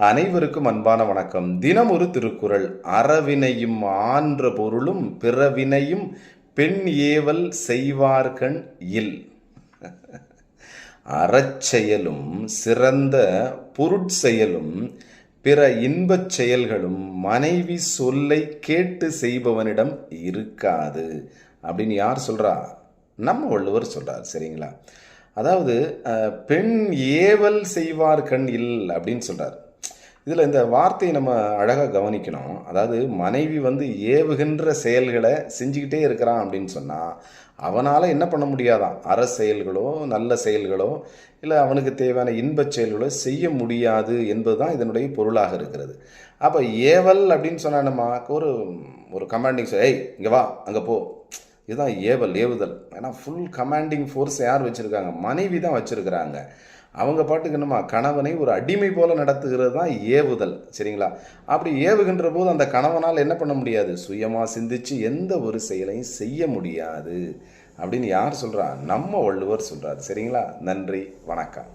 அனைவருக்கும் அன்பான வணக்கம். தினம் ஒரு திருக்குறள். அறவினையும் ஆன்ற பொருளும் பிறவினையும் பெண் ஏவல் செய்வார்கண் இல். அறச்செயலும் சிறந்த பொருட்செயலும் பிற இன்பச் செயல்களும் மனைவி சொல்லை கேட்டு செய்பவனிடம் இருக்காது அப்படின்னு யார் சொல்றா? நம்ம வள்ளுவர் சொல்றார். சரிங்களா? அதாவது பெண் ஏவல் செய்வார் கண் இல் அப்படின்னு சொல்றார். இதில் இந்த வார்த்தையை நம்ம அழகாக கவனிக்கணும். அதாவது மனைவி ஏவுகின்ற செயல்களை செஞ்சுக்கிட்டே இருக்கிறான் அப்படின்னு சொன்னால் அவனால் என்ன பண்ண முடியாதான்? அற செயல்களோ நல்ல செயல்களோ இல்லை அவனுக்கு தேவையான இன்பச் செயல்களோ செய்ய முடியாது என்பது தான் இதனுடைய பொருளாக இருக்கிறது. அப்போ ஏவல் அப்படின்னு சொன்னால் நம்ம ஒரு ஒரு கமாண்டிங் ஏய் இங்கே வா அங்கே போ, இதுதான் ஏவல், ஏவுதல். ஏன்னா ஃபுல் கமாண்டிங் ஃபோர்ஸ் யார் வச்சுருக்காங்க? மனைவி தான் வச்சுருக்கிறாங்க. அவங்க பாட்டுக்கு என்னமா கணவனை ஒரு அடிமை போல நடத்துகிறது தான் ஏவுதல். சரிங்களா? அப்படி ஏவுகின்ற போது அந்த கணவனால் என்ன பண்ண முடியாது? சுயமாக சிந்திச்சு எந்த ஒரு செயலையும் செய்ய முடியாது அப்படின்னு யார் சொல்கிறா? நம்ம வள்ளுவர் சொல்கிறார். சரிங்களா? நன்றி, வணக்கம்.